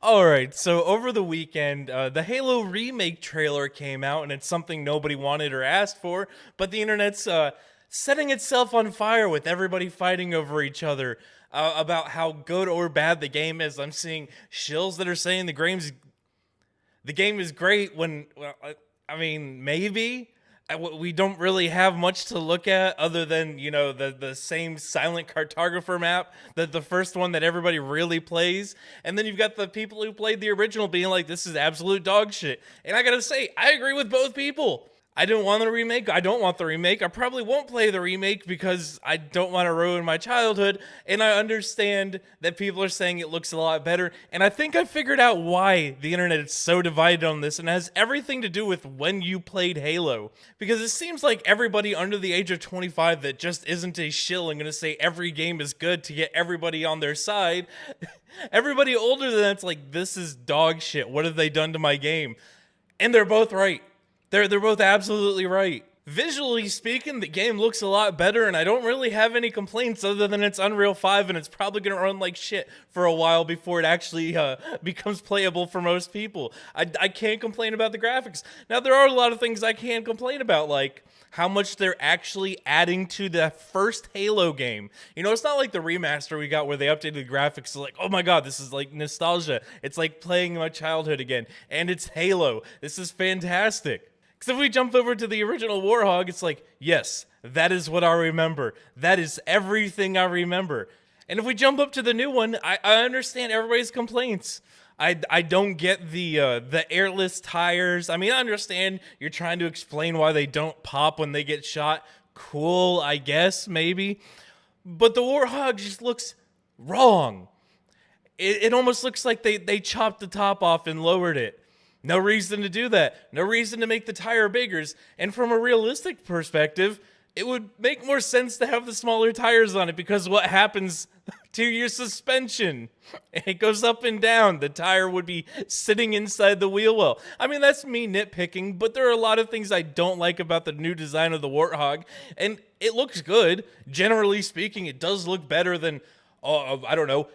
All right, so over the weekend, the Halo remake trailer came out, and it's something nobody wanted or asked for, but the internet's setting itself on fire with everybody fighting over each other about how good or bad the game is. I'm seeing shills that are saying the game is great when, well, I mean, maybe. We don't really have much to look at other than, the same silent cartographer map, the first one that everybody really plays. And then you've got the people who played the original being like, this is absolute dog shit. And I gotta say, I agree with both people. I didn't want the remake. I don't want the remake. I probably won't play the remake because I don't want to ruin my childhood. And I understand that people are saying it looks a lot better. And I think I figured out why the internet is so divided on this, and it has everything to do with when you played Halo. Because it seems like everybody under the age of 25 that just isn't a shill and going to say every game is good to get everybody on their side. Everybody older than that's like, this is dog shit. What have they done to my game? And they're both right. They're both absolutely right. Visually speaking, the game looks a lot better, and I don't really have any complaints other than it's Unreal 5, and it's probably going to run like shit for a while before it actually becomes playable for most people. I can't complain about the graphics. Now, there are a lot of things I can complain about, like how much they're actually adding to the first Halo game. It's not like the remaster we got where they updated the graphics. Like, oh my god, this is like nostalgia. It's like playing my childhood again, and it's Halo. This is fantastic. Because if we jump over to the original Warhog, it's like, yes, that is what I remember. That is everything I remember. And if we jump up to the new one, I understand everybody's complaints. I don't get the airless tires. I mean, I understand you're trying to explain why they don't pop when they get shot. Cool, I guess, maybe. But the Warhog just looks wrong. It almost looks like they chopped the top off and lowered it. No reason to do that. No reason to make the tire bigger. And from a realistic perspective, it would make more sense to have the smaller tires on it because what happens to your suspension? It goes up and down. The tire would be sitting inside the wheel well. I mean, that's me nitpicking, but there are a lot of things I don't like about the new design of the Warthog, and it looks good. Generally speaking, it does look better than, I don't know,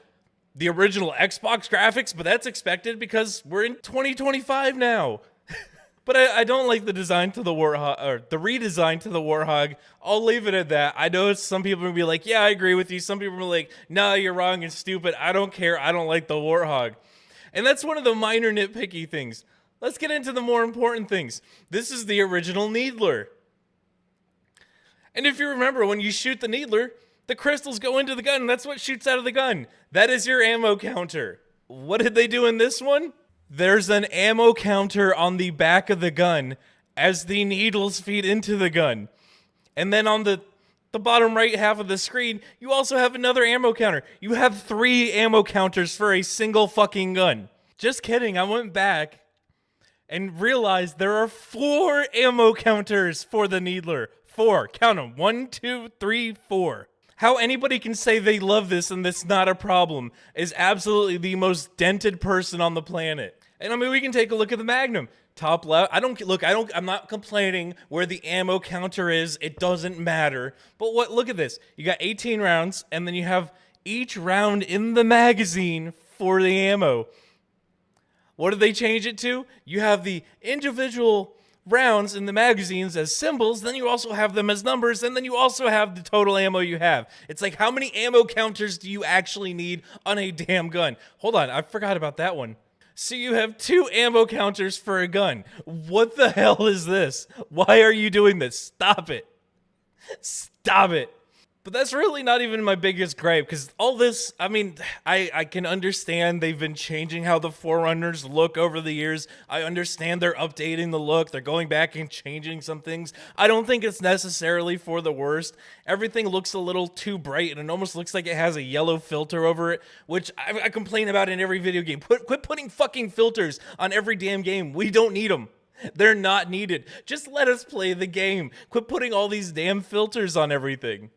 the original Xbox graphics, but that's expected because we're in 2025 now. But I don't like the design to the Warthog, or the redesign to the Warthog. I'll leave it at that. I know some people will be like, yeah, I agree with you. Some people are like, no, you're wrong and stupid. I don't care. I don't like the Warthog. And that's one of the minor nitpicky things. Let's get into the more important things. This is the original Needler. And if you remember, when you shoot the Needler, the crystals go into the gun, and that's what shoots out of the gun. That is your ammo counter. What did they do in this one? There's an ammo counter on the back of the gun as the needles feed into the gun. And then on the bottom right half of the screen, you also have another ammo counter. You have 3 ammo counters for a single fucking gun. Just kidding, I went back and realized there are 4 ammo counters for the Needler. 4, count them, 1, 2, 3, 4. How anybody can say they love this and that's not a problem is absolutely the most dented person on the planet. And I mean, we can take a look at the Magnum. Top left. I'm not complaining where the ammo counter is. It doesn't matter. But look at this. You got 18 rounds, and then you have each round in the magazine for the ammo. What did they change it to? You have the individual rounds in the magazines as symbols, then you also have them as numbers, and then you also have the total ammo you have. It's like, how many ammo counters do you actually need on a damn gun? Hold on, I forgot about that one. So you have 2 ammo counters for a gun. What the hell is this? Why are you doing this? Stop it. Stop it. But that's really not even my biggest gripe, because all this, I mean, I can understand they've been changing how the Forerunners look over the years. I understand they're updating the look. They're going back and changing some things. I don't think it's necessarily for the worst. Everything looks a little too bright, and it almost looks like it has a yellow filter over it, which I complain about in every video game. Quit putting fucking filters on every damn game. We don't need them. They're not needed. Just let us play the game. Quit putting all these damn filters on everything.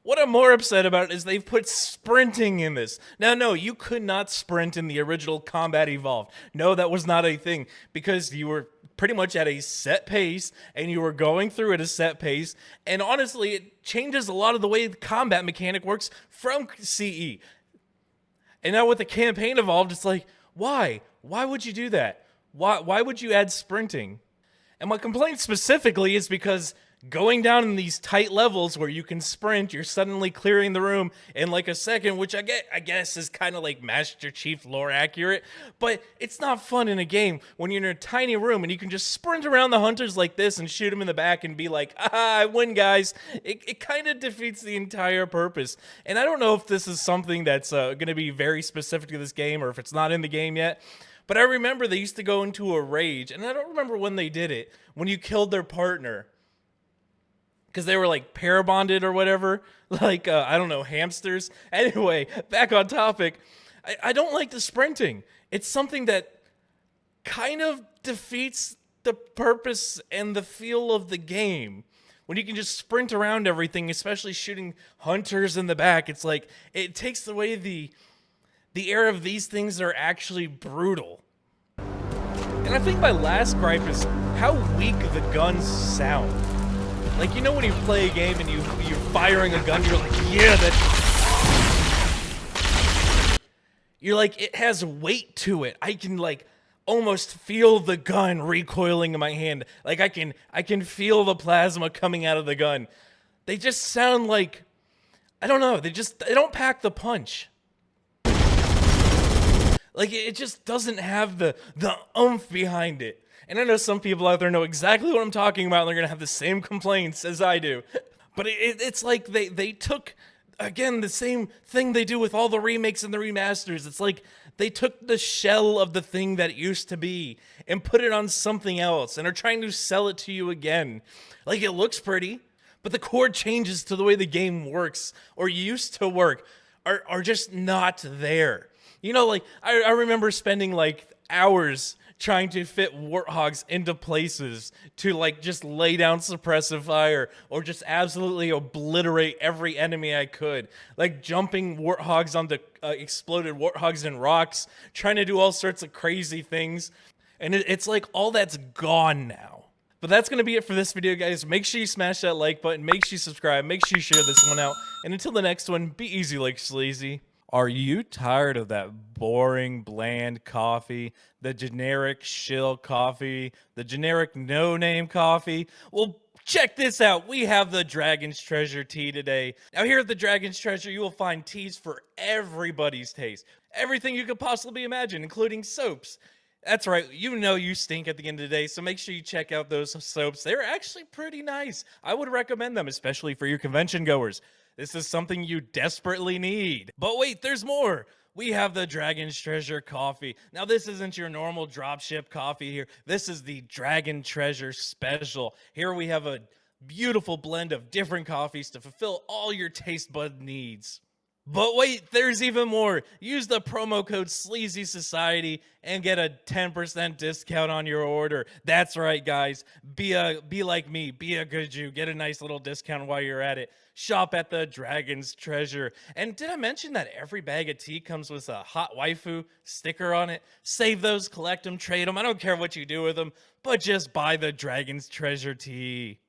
What I'm more upset about is they've put sprinting in this. Now, no, you could not sprint in the original Combat Evolved. No, that was not a thing, because you were pretty much at a set pace, and you were going through at a set pace, and honestly, it changes a lot of the way the combat mechanic works from CE. And now with the campaign evolved, it's like, Why? Why would you do that? Why would you add sprinting? And my complaint specifically is because going down in these tight levels where you can sprint, you're suddenly clearing the room in like a second, which I guess is kind of like Master Chief lore accurate, but it's not fun in a game when you're in a tiny room and you can just sprint around the hunters like this and shoot them in the back and be like, I win, guys. It kind of defeats the entire purpose. And I don't know if this is something that's going to be very specific to this game or if it's not in the game yet. But I remember they used to go into a rage, and I don't remember when they did it, when you killed their partner. Because they were like pair bonded or whatever, like, I don't know, hamsters. Anyway, back on topic, I don't like the sprinting. It's something that kind of defeats the purpose and the feel of the game. When you can just sprint around everything, especially shooting hunters in the back, it's like, it takes away the air of these things that are actually brutal. And I think my last gripe is how weak the guns sound. Like, you know when you play a game and you're firing a gun, you're like, yeah, you're like, it has weight to it. I can like almost feel the gun recoiling in my hand. Like I can feel the plasma coming out of the gun. They just sound like, I don't know, they don't pack the punch. Like, it just doesn't have the oomph behind it. And I know some people out there know exactly what I'm talking about, and they're going to have the same complaints as I do. But it's like they took, again, the same thing they do with all the remakes and the remasters. It's like they took the shell of the thing that it used to be and put it on something else and are trying to sell it to you again. Like, it looks pretty, but the core changes to the way the game works or used to work are just not there. You know, like, I remember spending, like, hours trying to fit warthogs into places to, like, just lay down suppressive fire or just absolutely obliterate every enemy I could. Like, jumping warthogs onto exploded warthogs and rocks, trying to do all sorts of crazy things. And it's like all that's gone now. But that's going to be it for this video, guys. Make sure you smash that like button. Make sure you subscribe. Make sure you share this one out. And until the next one, be easy like sleazy. Are you tired of that boring, bland coffee, the generic shill coffee, the generic no-name coffee? Well, check this out. We have the Dragon's Treasure tea today. Now, here at the Dragon's Treasure, you will find teas for everybody's taste. Everything you could possibly imagine, including soaps. That's right, you know you stink at the end of the day, so make sure you check out those soaps. They're actually pretty nice. I would recommend them, especially for you convention goers. This is something you desperately need. But wait, there's more. We have the Dragon's Treasure coffee. Now, this isn't your normal dropship coffee here. This is the Dragon Treasure Special. Here we have a beautiful blend of different coffees to fulfill all your taste bud needs. But wait, there's even more. Use the promo code Sleazy Society and get a 10% discount on your order. That's right, guys. Be like me. Be a good Jew. Get a nice little discount while you're at it. Shop at the Dragon's Treasure. And did I mention that every bag of tea comes with a hot waifu sticker on it? Save those, collect them, trade them. I don't care what you do with them, but just buy the Dragon's Treasure tea.